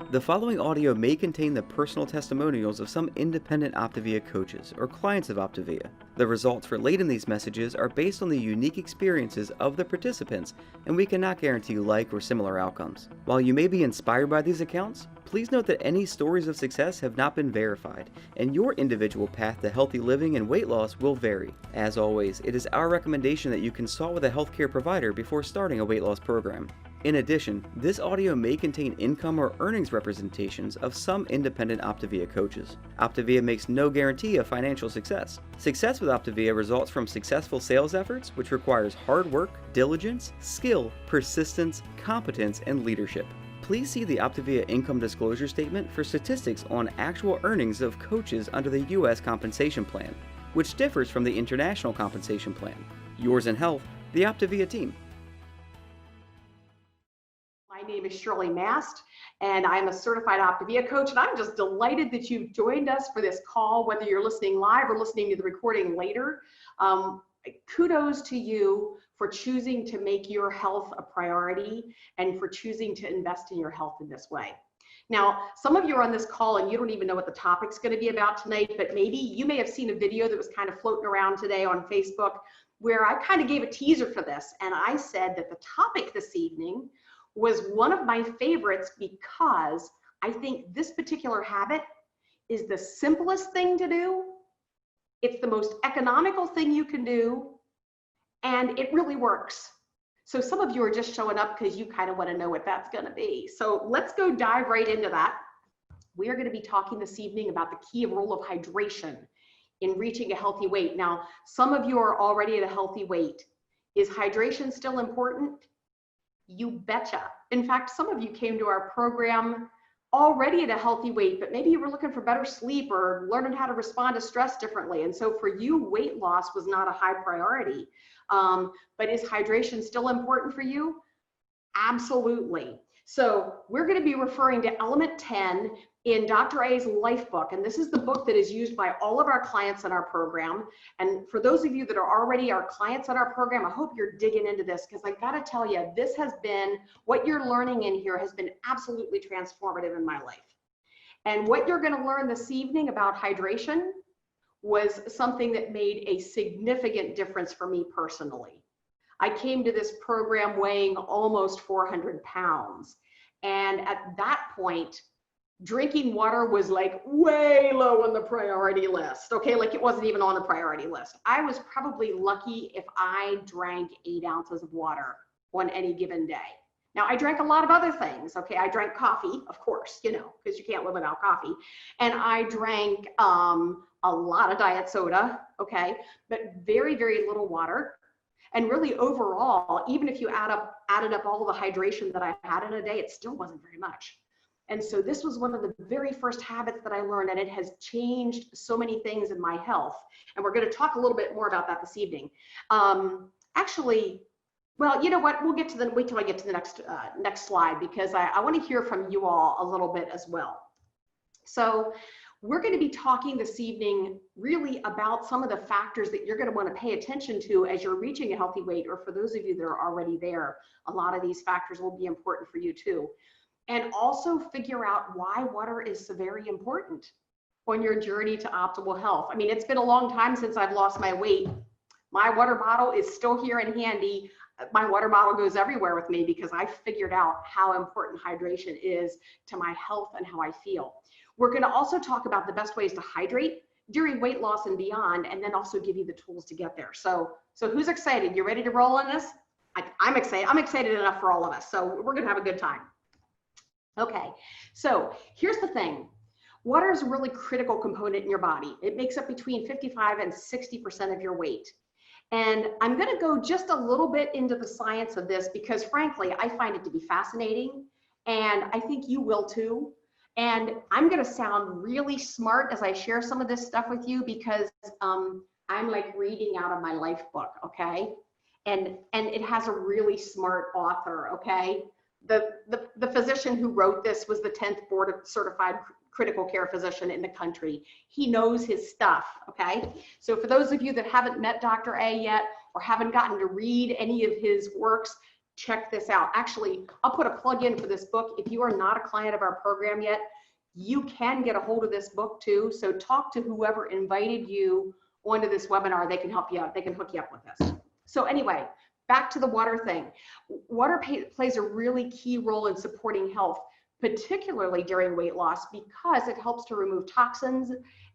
The following audio may contain the personal testimonials of some independent Optavia coaches or clients of Optavia. The results relayed in these messages are based on the unique experiences of the participants, and we cannot guarantee like or similar outcomes. While you may be inspired by these accounts, please note that any stories of success have not been verified, and your individual path to healthy living and weight loss will vary. As always, it is our recommendation that you consult with a healthcare provider before starting a weight loss program. In addition, this audio may contain income or earnings representations of some independent Optavia coaches. Optavia makes no guarantee of financial success. Success with Optavia results from successful sales efforts, which requires hard work, diligence, skill, persistence, competence, and leadership. Please see the Optavia income disclosure statement for statistics on actual earnings of coaches under the U.S. compensation plan, which differs from the international compensation plan. Yours in health, the Optavia team. My name is Shirley Mast, and I'm a certified Optavia coach, and I'm just delighted that you've joined us for this call, whether you're listening live or listening to the recording later. Kudos to you for choosing to make your health a priority and for choosing to invest in your health in this way. Now, some of you are on this call and you don't even know what the topic's going to be about tonight, but maybe you may have seen a video that was kind of floating around today on Facebook where I kind of gave a teaser for this, and I said that the topic this evening was one of my favorites because I think this particular habit is the simplest thing to do. It's the most economical thing you can do, and it really works. So some of you are just showing up because you kind of want to know what that's going to be. So let's go dive right into that. We are going to be talking this evening about the key role of hydration in reaching a healthy weight. Now, some of you are already at a healthy weight. Is hydration still important? You betcha. In fact, some of you came to our program already at a healthy weight, but maybe you were looking for better sleep or learning how to respond to stress differently. And so for you, weight loss was not a high priority. But is hydration still important for you? Absolutely. So we're going to be referring to Element 10 in Dr. A's life book. And this is the book that is used by all of our clients in our program. And for those of you that are already our clients in our program, I hope you're digging into this because I got to tell you, this has been, what you're learning in here has been absolutely transformative in my life. And what you're going to learn this evening about hydration was something that made a significant difference for me personally. I came to this program weighing almost 400 pounds. And at that point, drinking water was like way low on the priority list. Okay, like it wasn't even on the priority list. I was probably lucky if I drank 8 ounces of water on any given day. Now, I drank a lot of other things. Okay, I drank coffee, of course, you know, because you can't live without coffee. And I drank a lot of diet soda, okay, but very, very little water. And really overall, even if you added up all the hydration that I had in a day, it still wasn't very much. And so this was one of the very first habits that I learned, and it has changed so many things in my health. And we're going to talk a little bit more about that this evening. Actually, well, you know what? We'll get to the, wait till I get to the next slide, because I want to hear from you all a little bit as well. So we're going to be talking this evening really about some of the factors that you're going to want to pay attention to as you're reaching a healthy weight, or for those of you that are already there, a lot of these factors will be important for you too. And also figure out why water is so very important on your journey to optimal health. I mean, it's been a long time since I've lost my weight. My water bottle is still here and handy. My water bottle goes everywhere with me because I figured out how important hydration is to my health and how I feel. We're going to also talk about the best ways to hydrate during weight loss and beyond, and then also give you the tools to get there. So who's excited? You ready to roll on this? I'm excited. I'm excited enough for all of us. So we're going to have a good time. Okay, so here's the thing. Water is a really critical component in your body. It makes up between 55 and 60% of your weight. And I'm going to go just a little bit into the science of this because frankly, I find it to be fascinating, and I think you will too. And I'm going to sound really smart as I share some of this stuff with you because I'm like reading out of my life book, okay? And it has a really smart author, okay? The physician who wrote this was the 10th board certified critical care physician in the country. He knows his stuff, okay? So for those of you that haven't met Dr. A yet or haven't gotten to read any of his works, check this out. Actually, I'll put a plug in for this book. If you are not a client of our program yet, you can get a hold of this book too. So talk to whoever invited you onto this webinar. They can help you out. They can hook you up with this. So anyway, back to the water thing. Water plays a really key role in supporting health, particularly during weight loss, because it helps to remove toxins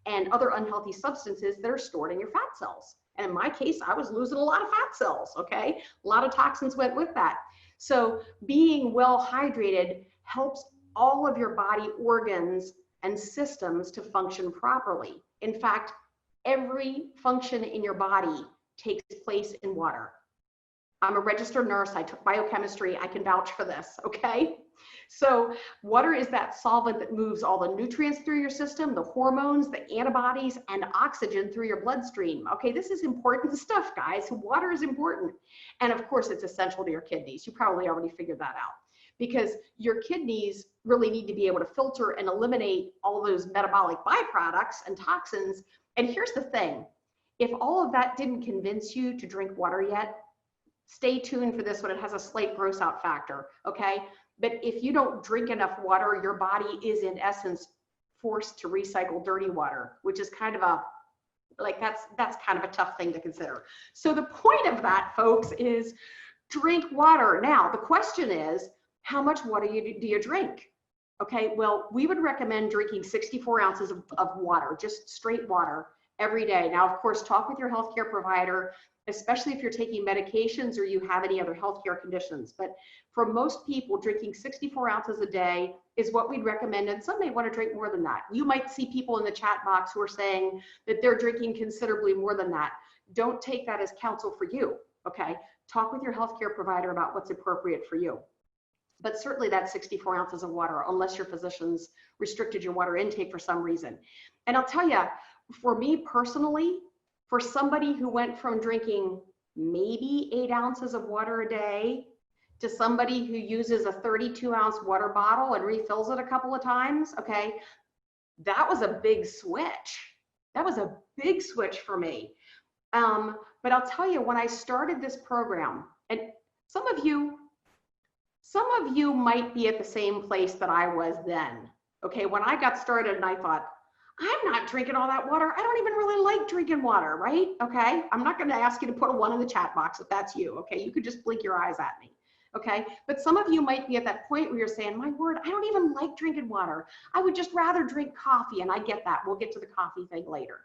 and other unhealthy substances that are stored in your fat cells. And in my case, I was losing a lot of fat cells, okay? A lot of toxins went with that. So being well hydrated helps all of your body organs and systems to function properly. In fact, every function in your body takes place in water. I'm a registered nurse. I took biochemistry. I can vouch for this, okay? So water is that solvent that moves all the nutrients through your system, the hormones, the antibodies, and oxygen through your bloodstream. Okay, this is important stuff, guys. Water is important. And of course, it's essential to your kidneys. You probably already figured that out, because your kidneys really need to be able to filter and eliminate all those metabolic byproducts and toxins. And here's the thing. If all of that didn't convince you to drink water yet, stay tuned for this one. It has a slight gross out factor, okay? But if you don't drink enough water, your body is in essence forced to recycle dirty water, which is kind of a, like that's kind of a tough thing to consider. So the point of that, folks, is drink water. Now, the question is, how much water do you drink? Okay, well, we would recommend drinking 64 ounces of water, just straight water every day. Now, of course, talk with your healthcare provider, especially if you're taking medications or you have any other healthcare conditions. But for most people, drinking 64 ounces a day is what we'd recommend. And some may want to drink more than that. You might see people in the chat box who are saying that they're drinking considerably more than that. Don't take that as counsel for you, okay? Talk with your healthcare provider about what's appropriate for you. But certainly that's 64 ounces of water, unless your physicians restricted your water intake for some reason. And I'll tell you, for me personally, for somebody who went from drinking maybe 8 ounces of water a day to somebody who uses a 32-ounce water bottle and refills it a couple of times, okay, that was a big switch. That was a big switch for me. But I'll tell you, when I started this program, and some of you might be at the same place that I was then, okay? When I got started and I thought, I'm not drinking all that water. I don't even really like drinking water, right? Okay, I'm not gonna ask you to put a 1 in the chat box if that's you, okay? You could just blink your eyes at me, okay? But some of you might be at that point where you're saying, my word, I don't even like drinking water. I would just rather drink coffee, and I get that. We'll get to the coffee thing later.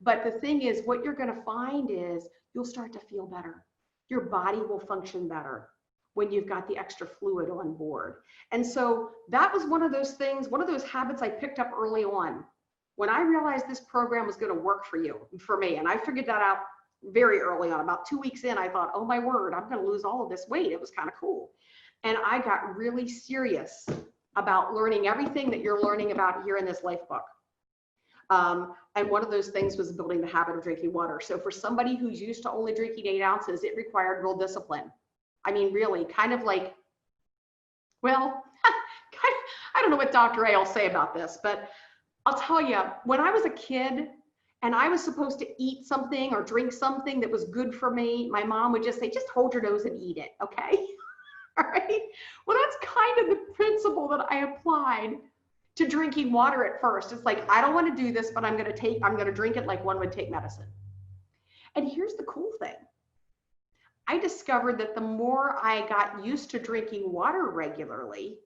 But the thing is, what you're gonna find is you'll start to feel better. Your body will function better when you've got the extra fluid on board. And so that was one of those things, one of those habits I picked up early on. When I realized this program was going to work for me, and I figured that out very early on, about 2 weeks in, I thought, oh my word, I'm going to lose all of this weight. It was kind of cool. And I got really serious about learning everything that you're learning about here in this life book. And one of those things was building the habit of drinking water. So for somebody who's used to only drinking 8 ounces, it required real discipline. I mean, really, kind of like, well, I don't know what Dr. A will say about this, but I'll tell you, when I was a kid and I was supposed to eat something or drink something that was good for me, my mom would just say, just hold your nose and eat it, okay? All right? Well, that's kind of the principle that I applied to drinking water at first. It's like, I don't want to do this, but I'm going to drink it like one would take medicine. And here's the cool thing. I discovered that the more I got used to drinking water regularly,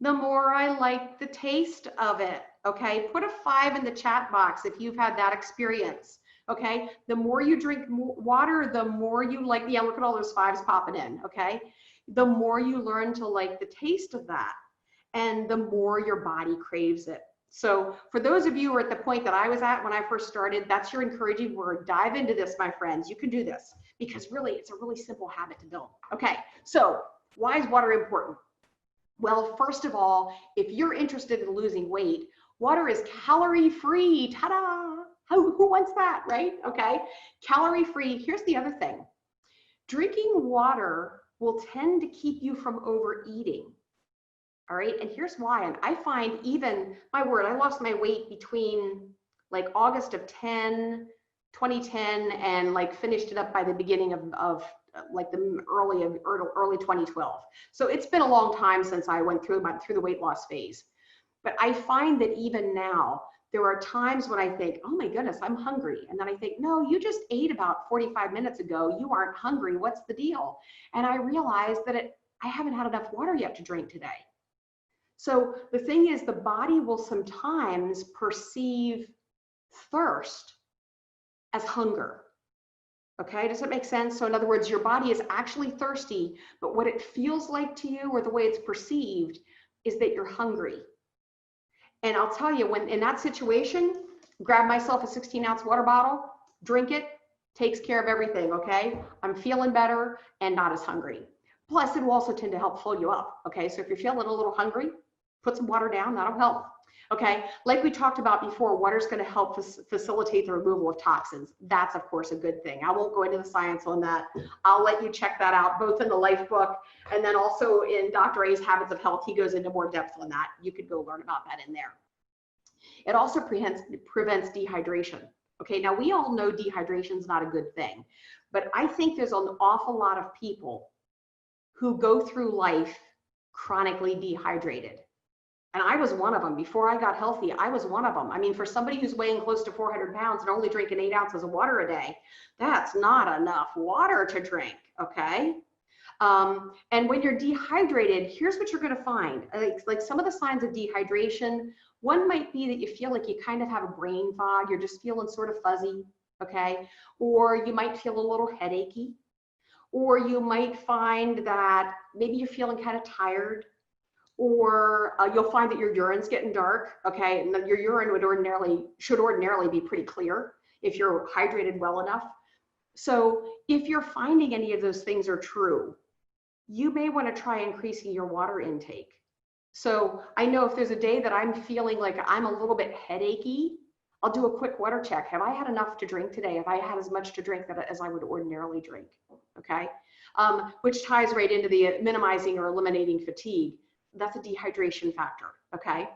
the more I liked the taste of it, okay? Put a 5 in the chat box if you've had that experience, okay? The more you drink water, the more you like, yeah, look at all those 5s popping in, okay? The more you learn to like the taste of that, and the more your body craves it. So for those of you who are at the point that I was at when I first started, that's your encouraging word. Dive into this, my friends. You can do this, because really, it's a really simple habit to build. Okay, so why is water important? Well, first of all, if you're interested in losing weight, water is calorie-free. Ta-da! Who wants that, right? Okay, calorie-free. Here's the other thing. Drinking water will tend to keep you from overeating. All right, and here's why. And I find even, my word, I lost my weight between like August of 2010 and like finished it up by the beginning of like the early 2012. So it's been a long time since I went through the weight loss phase. But I find that even now, there are times when I think, oh my goodness, I'm hungry. And then I think, no, you just ate about 45 minutes ago. You aren't hungry. What's the deal? And I realize that I haven't had enough water yet to drink today. So the thing is, the body will sometimes perceive thirst as hunger. Okay, does that make sense? So in other words, your body is actually thirsty, but what it feels like to you, or the way it's perceived, is that you're hungry. And I'll tell you, when in that situation, grab myself a 16-ounce water bottle, drink it, takes care of everything, okay? I'm feeling better and not as hungry. Plus, it will also tend to help fill you up, okay? So if you're feeling a little hungry, put some water down, that'll help. Okay, like we talked about before, water is going to help facilitate the removal of toxins. That's, of course, a good thing. I won't go into the science on that. I'll let you check that out, both in the Life book and then also in Dr. A's Habits of Health. He goes into more depth on that. You could go learn about that in there. It also prevents dehydration. Okay, now we all know dehydration is not a good thing, but I think there's an awful lot of people who go through life chronically dehydrated. And I was one of them. Before I got healthy, I was one of them. I mean, for somebody who's weighing close to 400 pounds and only drinking 8 ounces of water a day, that's not enough water to drink, okay? And when you're dehydrated, here's what you're gonna find. Like some of the signs of dehydration, one might be that you feel like you kind of have a brain fog. You're just feeling sort of fuzzy, okay? Or you might feel a little headachy. Or you might find that maybe you're feeling kind of tired. Or you'll find that your urine's getting dark, okay? And your urine should ordinarily be pretty clear if you're hydrated well enough. So if you're finding any of those things are true, you may want to try increasing your water intake. So I know if there's a day that I'm feeling like I'm a little bit headachy, I'll do a quick water check. Have I had enough to drink today? Have I had as much to drink as I would ordinarily drink, okay? Which ties right into the minimizing or eliminating fatigue. That's a dehydration factor, okay?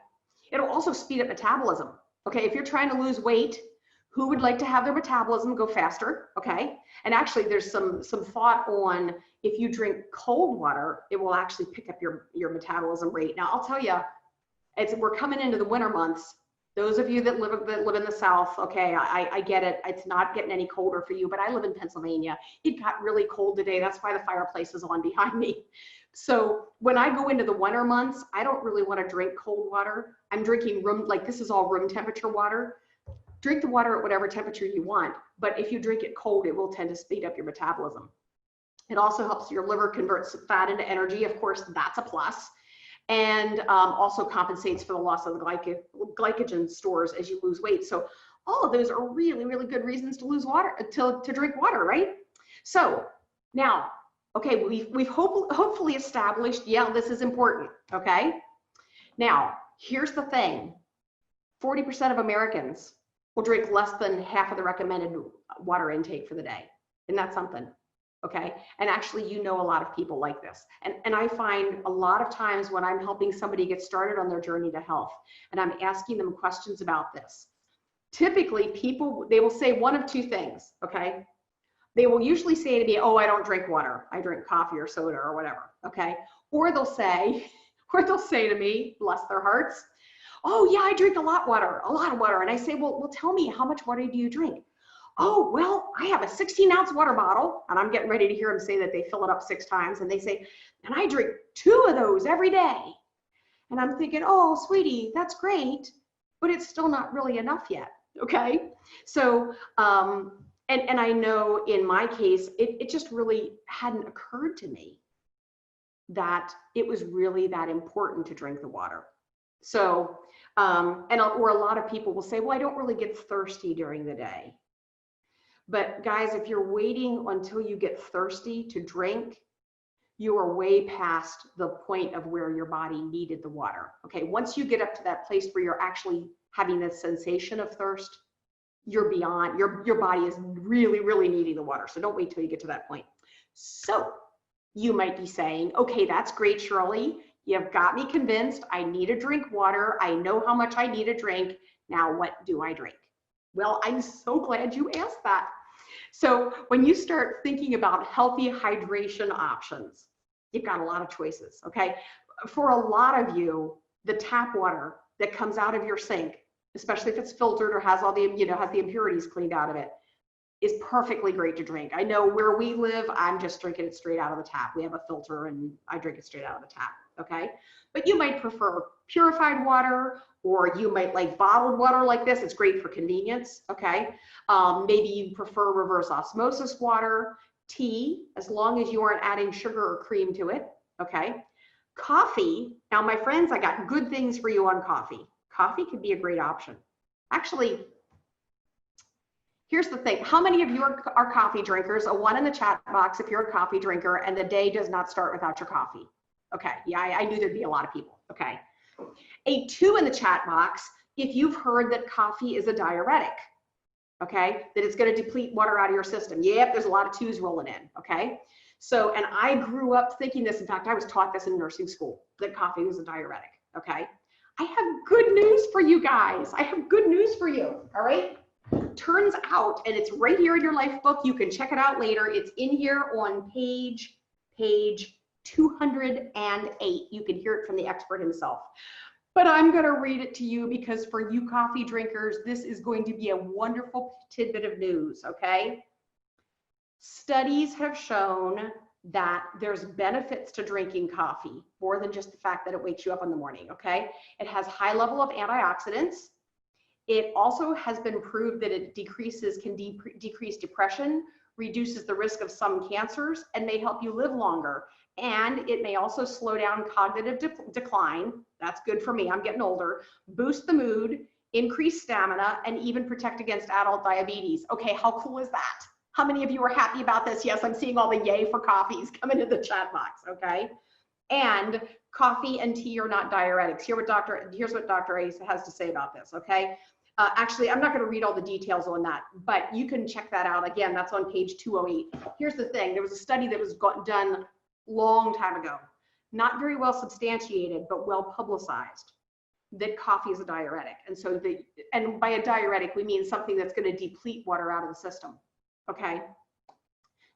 It'll also speed up metabolism, okay? If you're trying to lose weight, who would like to have their metabolism go faster, okay? And actually there's some thought on if you drink cold water, it will actually pick up your metabolism rate. Now I'll tell you, we're coming into the winter months. Those of you that live in the South, okay, I get it. It's not getting any colder for you, but I live in Pennsylvania. It got really cold today. That's why the fireplace is on behind me. So when I go into the winter months, I don't really want to drink cold water. I'm drinking this is all room temperature water. Drink the water at whatever temperature you want, but if you drink it cold, it will tend to speed up your metabolism. It also helps your liver convert fat into energy. Of course, that's a plus. And also compensates for the loss of the glycogen stores as you lose weight. So all of those are really, really good reasons to lose water, to drink water, right? So now, okay, we've hopefully established, yeah, this is important, okay? Now, here's the thing. 40% of Americans will drink less than half of the recommended water intake for the day. Isn't that something? Okay, and actually, you know, a lot of people like this. And I find a lot of times when I'm helping somebody get started on their journey to health, and I'm asking them questions about this, typically they will say one of two things, okay? They will usually say to me, oh, I don't drink water. I drink coffee or soda or whatever, okay? Or they'll say to me, bless their hearts, oh yeah, I drink a lot of water. And I say, well, tell me, how much water do you drink? Oh, well, I have a 16-ounce water bottle, and I'm getting ready to hear them say that they fill it up 6 times, and they say, and I drink 2 of those every day. And I'm thinking, oh, sweetie, that's great, but it's still not really enough yet, okay? So, and I know in my case, it just really hadn't occurred to me that it was really that important to drink the water. So, or a lot of people will say, well, I don't really get thirsty during the day. But guys, if you're waiting until you get thirsty to drink, you are way past the point of where your body needed the water. Okay, once you get up to that place where you're actually having the sensation of thirst, you're beyond, your body is really, really needing the water. So don't wait till you get to that point. So you might be saying, okay, that's great, Shirley. You've got me convinced. I need to drink water. I know how much I need to drink. Now, what do I drink? Well, I'm so glad you asked that. So when you start thinking about healthy hydration options, you've got a lot of choices, okay? For a lot of you, the tap water that comes out of your sink, especially if it's filtered or has all the, has the impurities cleaned out of it, is perfectly great to drink. I know where we live, I'm just drinking it straight out of the tap. We have a filter and I drink it straight out of the tap, okay? But you might prefer purified water, or you might like bottled water like this. It's great for convenience, okay? Maybe you prefer reverse osmosis water, tea, as long as you aren't adding sugar or cream to it, okay? Coffee, now my friends, I got good things for you on coffee. Coffee could be a great option. Actually, here's the thing. How many of you are coffee drinkers? A 1 in the chat box if you're a coffee drinker and the day does not start without your coffee. Okay, yeah, I knew there'd be a lot of people, okay. A 2 in the chat box if you've heard that coffee is a diuretic, okay, that it's gonna deplete water out of your system. Yep, there's a lot of 2s rolling in, okay. So, and I grew up thinking this. In fact, I was taught this in nursing school, that coffee was a diuretic, okay. I have good news for you guys. I have good news for you, all right. Turns out, and it's right here in your life book, you can check it out later. It's in here on page 208. You can hear it from the expert himself. But I'm going to read it to you because for you coffee drinkers, this is going to be a wonderful tidbit of news, okay? Studies have shown that there's benefits to drinking coffee, more than just the fact that it wakes you up in the morning, okay? It has high level of antioxidants. It also has been proved that it can decrease depression, reduces the risk of some cancers, and may help you live longer. And it may also slow down cognitive decline. That's good for me, I'm getting older. Boost the mood, increase stamina, and even protect against adult diabetes. Okay, how cool is that? How many of you are happy about this? Yes, I'm seeing all the yay for coffees come into the chat box, okay? And coffee and tea are not diuretics. Here's what Dr. Ace has to say about this, okay? Actually, I'm not going to read all the details on that, but you can check that out. Again, that's on page 208. Here's the thing. There was a study that was done long time ago, not very well substantiated, but well publicized, that coffee is a diuretic. And so and by a diuretic, we mean something that's going to deplete water out of the system, okay?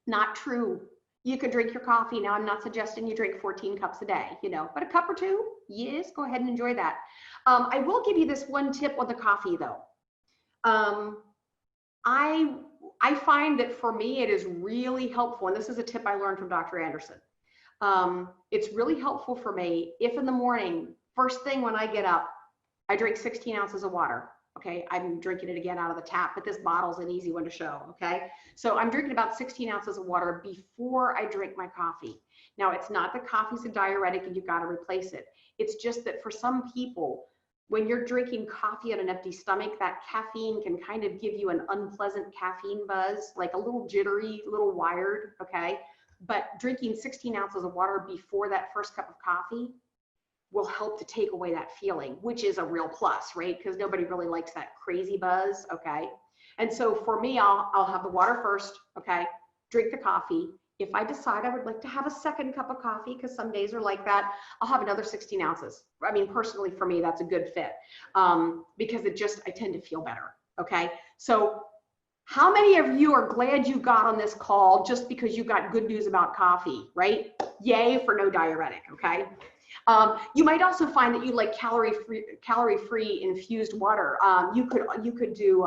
Not true. You can drink your coffee. Now, I'm not suggesting you drink 14 cups a day, but a cup or two, yes, go ahead and enjoy that. I will give you this one tip on the coffee though. I find that for me, it is really helpful, and this is a tip I learned from Dr. Anderson. It's really helpful for me if in the morning, first thing when I get up, I drink 16 ounces of water. Okay, I'm drinking it again out of the tap, but this bottle's an easy one to show, okay? So I'm drinking about 16 ounces of water before I drink my coffee. Now, it's not that coffee's a diuretic and you've got to replace it. It's just that for some people, when you're drinking coffee on an empty stomach, that caffeine can kind of give you an unpleasant caffeine buzz, like a little jittery, a little wired, okay? But drinking 16 ounces of water before that first cup of coffee will help to take away that feeling, which is a real plus, right? Because nobody really likes that crazy buzz, okay? And so for me, I'll have the water first, okay? Drink the coffee. If I decide I would like to have a second cup of coffee, because some days are like that, I'll have another 16 ounces. I mean, personally for me, that's a good fit because I tend to feel better, okay? So how many of you are glad you got on this call just because you got good news about coffee, right? Yay for no diuretic, okay? You might also find that you like calorie-free infused water. You could do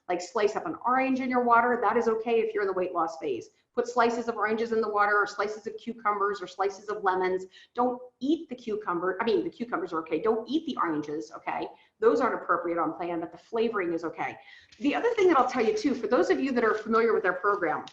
like slice up an orange in your water. That is okay if you're in the weight loss phase. Put slices of oranges in the water, or slices of cucumbers, or slices of lemons. Don't eat the cucumber. I mean, the cucumbers are okay. Don't eat the oranges, okay? Those aren't appropriate on plan, but the flavoring is okay. The other thing that I'll tell you too, for those of you that are familiar with our program,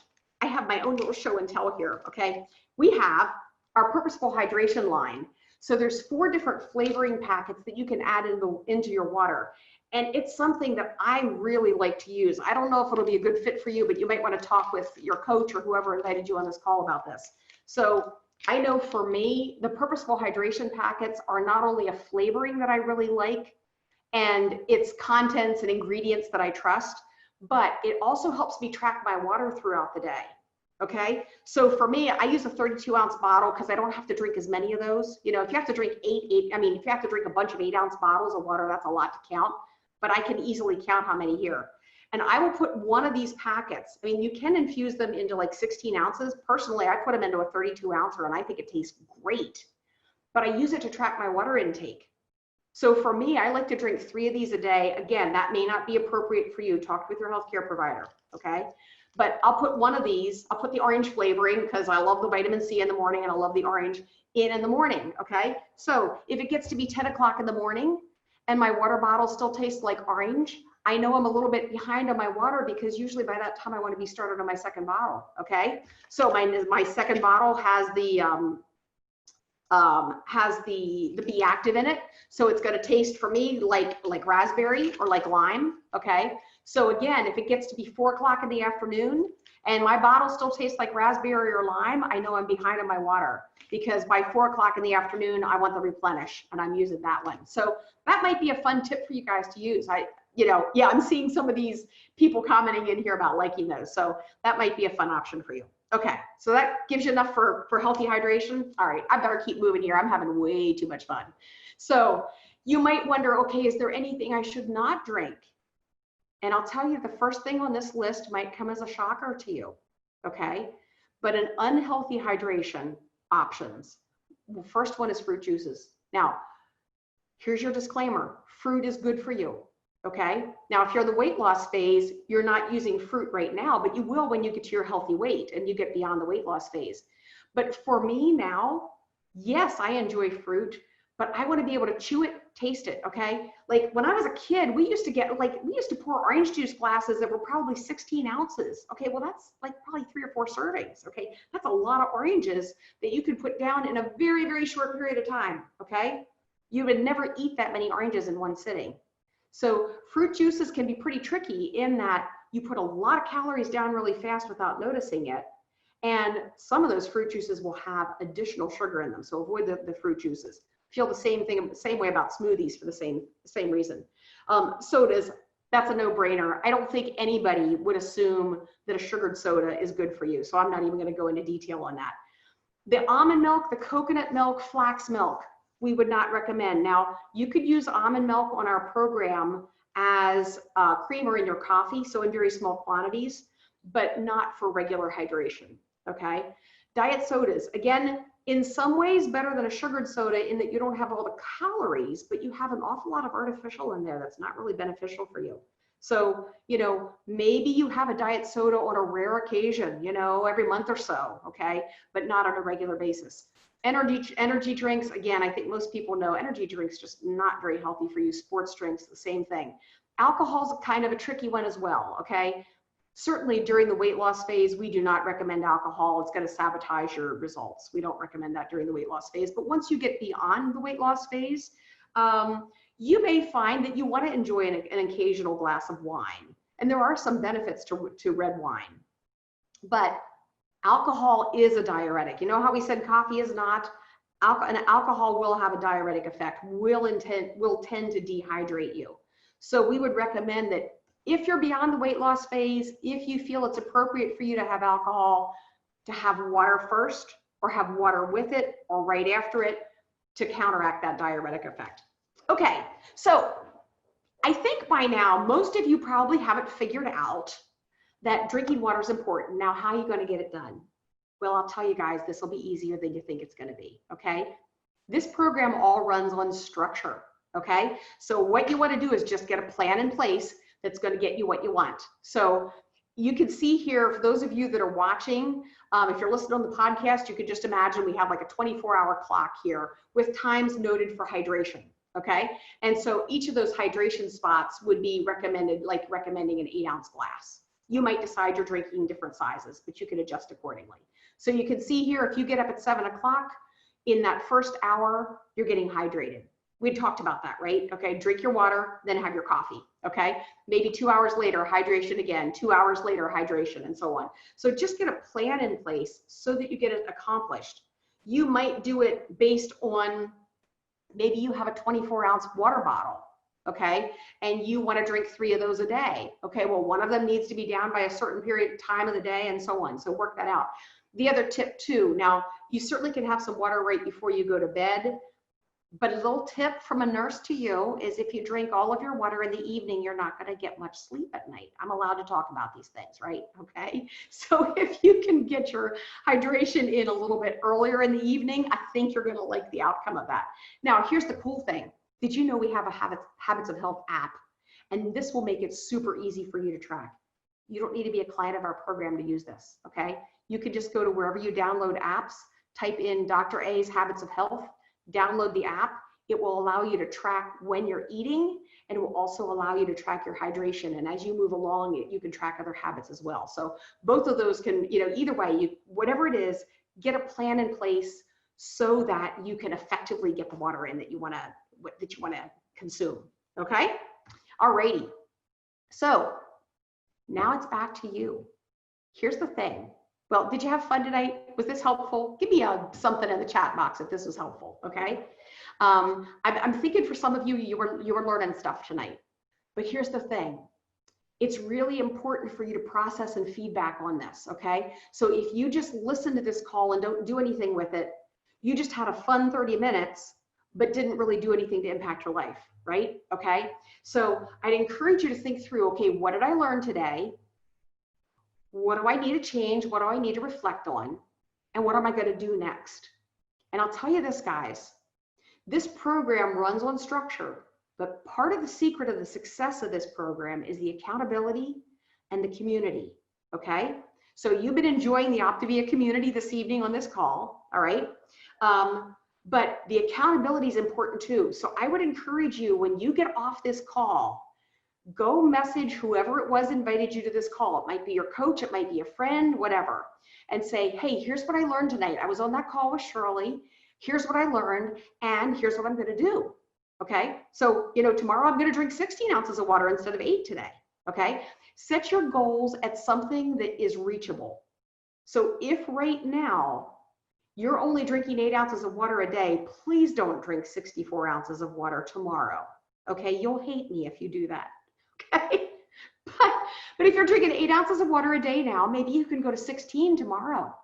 I have my own little show and tell here, okay? We have our Purposeful Hydration line. So there's 4 different flavoring packets that you can add into your water. And it's something that I really like to use. I don't know if it'll be a good fit for you, but you might want to talk with your coach or whoever invited you on this call about this. So I know for me, the Purposeful Hydration packets are not only a flavoring that I really like, and its contents and ingredients that I trust, but it also helps me track my water throughout the day. Okay, so for me, I use a 32-ounce bottle because I don't have to drink as many of those. If you have to drink if you have to drink a bunch of 8-ounce bottles of water, that's a lot to count, but I can easily count how many here. And I will put one of these packets. I mean, you can infuse them into like 16 ounces. Personally, I put them into a 32 ouncer and I think it tastes great, but I use it to track my water intake. So for me, I like to drink 3 of these a day. Again, that may not be appropriate for you. Talk with your healthcare provider, okay? But I'll put one of these, I'll put the orange flavoring because I love the vitamin C in the morning and I love the orange in the morning, okay? So if it gets to be 10 o'clock in the morning and my water bottle still tastes like orange, I know I'm a little bit behind on my water because usually by that time I want to be started on my second bottle, okay? So my second bottle has the B active in it. So it's going to taste for me like raspberry or like lime. Okay. So again, if it gets to be 4 o'clock in the afternoon and my bottle still tastes like raspberry or lime, I know I'm behind on my water because by 4 o'clock in the afternoon, I want the replenish and I'm using that one. So that might be a fun tip for you guys to use. I'm seeing some of these people commenting in here about liking those. So that might be a fun option for you. Okay, so that gives you enough for healthy hydration. All right, I better keep moving here. I'm having way too much fun. So you might wonder, okay, is there anything I should not drink? And I'll tell you, the first thing on this list might come as a shocker to you, okay? But an unhealthy hydration options, the first one is fruit juices. Now, here's your disclaimer. Fruit is good for you. Okay. Now, if you're in the weight loss phase, you're not using fruit right now, but you will when you get to your healthy weight and you get beyond the weight loss phase. But for me now, yes, I enjoy fruit, but I want to be able to chew it, taste it. Okay. Like when I was a kid, we used to pour orange juice glasses that were probably 16 ounces. Okay. Well, that's like probably 3 or 4 servings. Okay. That's a lot of oranges that you could put down in a very, very short period of time. Okay. You would never eat that many oranges in one sitting. So fruit juices can be pretty tricky in that you put a lot of calories down really fast without noticing it. And some of those fruit juices will have additional sugar in them. So avoid the fruit juices. Feel the same way about smoothies for the same reason. Sodas, that's a no-brainer. I don't think anybody would assume that a sugared soda is good for you. So I'm not even going to go into detail on that. The almond milk, the coconut milk, flax milk, we would not recommend. Now, you could use almond milk on our program as creamer in your coffee, so in very small quantities, but not for regular hydration, okay? Diet sodas, again, in some ways better than a sugared soda in that you don't have all the calories, but you have an awful lot of artificial in there that's not really beneficial for you. So, maybe you have a diet soda on a rare occasion, every month or so, okay, but not on a regular basis. Energy drinks, again, I think most people know energy drinks just not very healthy for you. Sports drinks, the same thing. Alcohol is kind of a tricky one as well, okay? Certainly during the weight loss phase, we do not recommend alcohol. It's going to sabotage your results. We don't recommend that during the weight loss phase. But once you get beyond the weight loss phase, you may find that you want to enjoy an occasional glass of wine. And there are some benefits to red wine. But alcohol is a diuretic. You know how we said coffee is not? And alcohol will have a diuretic effect, will tend to dehydrate you. So we would recommend that if you're beyond the weight loss phase, if you feel it's appropriate for you to have alcohol, to have water first or have water with it or right after it to counteract that diuretic effect. Okay, so I think by now, most of you probably haven't figured out that drinking water is important. Now, how are you going to get it done? Well, I'll tell you guys, this will be easier than you think it's going to be, okay? This program all runs on structure, okay? So what you want to do is just get a plan in place that's going to get you what you want. So you can see here, for those of you that are watching, if you're listening on the podcast, you could just imagine we have like a 24-hour clock here with times noted for hydration, okay? And so each of those hydration spots would be recommended, like recommending an 8-ounce glass. You might decide you're drinking different sizes, but you can adjust accordingly. So you can see here, if you get up at 7 o'clock, in that first hour, you're getting hydrated. We talked about that, right? Okay, drink your water, then have your coffee, okay? Maybe 2 hours later, hydration again, 2 hours later, hydration, and so on. So just get a plan in place so that you get it accomplished. You might do it based on, maybe you have a 24-ounce water bottle, okay? And you want to drink 3 of those a day. Okay, well, one of them needs to be down by a certain period of time of the day and so on. So work that out. The other tip too, now you certainly can have some water right before you go to bed. But a little tip from a nurse to you is if you drink all of your water in the evening, you're not going to get much sleep at night. I'm allowed to talk about these things, right? Okay. So if you can get your hydration in a little bit earlier in the evening, I think you're going to like the outcome of that. Now, here's the cool thing. Did you know we have a Habits of Health app? And this will make it super easy for you to track. You don't need to be a client of our program to use this, okay? You can just go to wherever you download apps, type in Dr. A's Habits of Health, download the app. It will allow you to track when you're eating, and it will also allow you to track your hydration. And as you move along, you can track other habits as well. So both of those can, either way, whatever it is, get a plan in place so that you can effectively get the water in that you want to consume. Okay? Alrighty. So now it's back to you. Here's the thing. Well, did you have fun tonight? Was this helpful? Give me something in the chat box if this was helpful, okay? I'm thinking for some of you, you were learning stuff tonight. But here's the thing. It's really important for you to process and feedback on this, okay? So if you just listen to this call and don't do anything with it, you just had a fun 30 minutes, but didn't really do anything to impact your life, right? Okay? So I'd encourage you to think through, okay, what did I learn today? What do I need to change? What do I need to reflect on? And what am I going to do next? And I'll tell you this, guys, this program runs on structure, but part of the secret of the success of this program is the accountability and the community, okay? So you've been enjoying the Optavia community this evening on this call, all right? But the accountability is important too. So I would encourage you, when you get off this call, go message whoever it was invited you to this call. It might be your coach, it might be a friend, whatever, and say, hey, here's what I learned tonight. I was on that call with Shirley. Here's what I learned, and here's what I'm going to do. Okay. So, tomorrow I'm going to drink 16 ounces of water instead of 8 today. Okay. Set your goals at something that is reachable. So if right now you're only drinking 8 ounces of water a day, please don't drink 64 ounces of water tomorrow. Okay. You'll hate me if you do that. Okay. But if you're drinking 8 ounces of water a day now, maybe you can go to 16 tomorrow.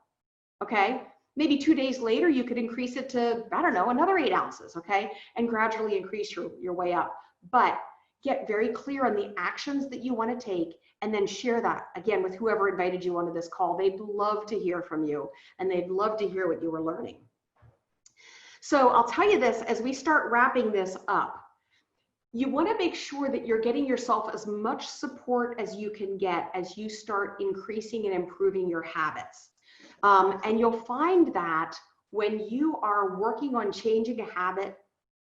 Okay. Maybe 2 days later, you could increase it to, I don't know, another 8 ounces. Okay. And gradually increase your way up. But get very clear on the actions that you want to take, and then share that again with whoever invited you onto this call. They'd love to hear from you, and they'd love to hear what you were learning. So I'll tell you this, as we start wrapping this up, you want to make sure that you're getting yourself as much support as you can get as you start increasing and improving your habits. And you'll find that when you are working on changing a habit,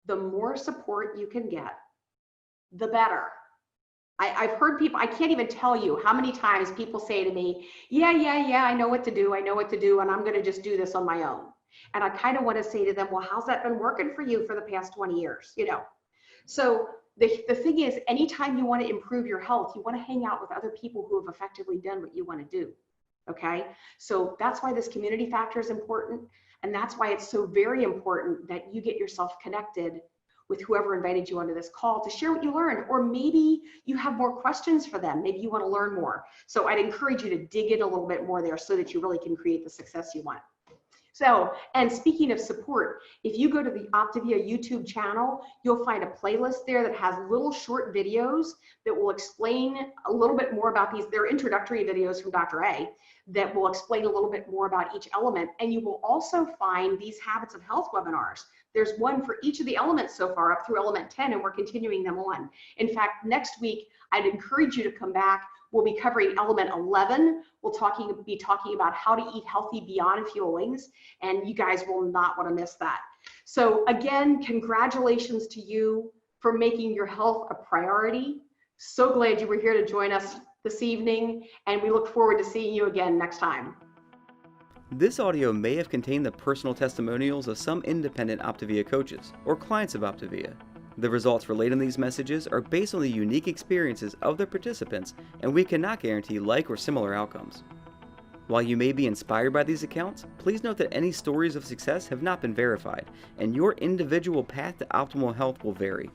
the more support you can get, the better. I've heard people, I can't even tell you how many times people say to me, yeah, I know what to do, and I'm going to just do this on my own. And I kind of want to say to them, well, how's that been working for you for the past 20 years? So the thing is, anytime you want to improve your health, you want to hang out with other people who have effectively done what you want to do. Okay. So that's why this community factor is important. And that's why it's so very important that you get yourself connected with whoever invited you onto this call to share what you learned, or maybe you have more questions for them. Maybe you want to learn more. So I'd encourage you to dig in a little bit more there so that you really can create the success you want. So, and speaking of support, if you go to the Optavia YouTube channel, you'll find a playlist there that has little short videos that will explain a little bit more about these. They're introductory videos from Dr. A that will explain a little bit more about each element. And you will also find these Habits of Health webinars. There's one for each of the elements so far up through element 10, and we're continuing them on. In fact, next week, I'd encourage you to come back. We'll be covering element 11. We'll be talking about how to eat healthy beyond fuelings, and you guys will not want to miss that. So again, congratulations to you for making your health a priority. So glad you were here to join us this evening, and we look forward to seeing you again next time. This audio may have contained the personal testimonials of some independent Optavia coaches or clients of Optavia. The results relayed in these messages are based on the unique experiences of the participants, and we cannot guarantee like or similar outcomes. While you may be inspired by these accounts, please note that any stories of success have not been verified, and your individual path to optimal health will vary.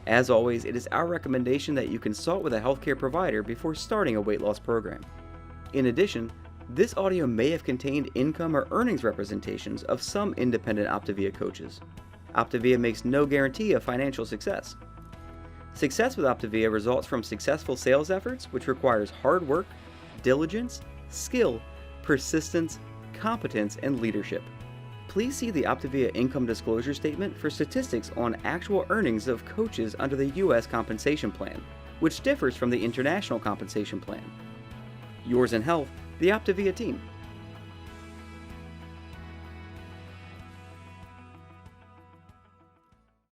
As always, it is our recommendation that you consult with a healthcare provider before starting a weight loss program. In addition, this audio may have contained income or earnings representations of some independent Optavia coaches. Optavia makes no guarantee of financial success. Success with Optavia results from successful sales efforts, which requires hard work, diligence, skill, persistence, competence, and leadership. Please see the Optavia income disclosure statement for statistics on actual earnings of coaches under the U.S. compensation plan, which differs from the international compensation plan. Yours in health, the Optavia team.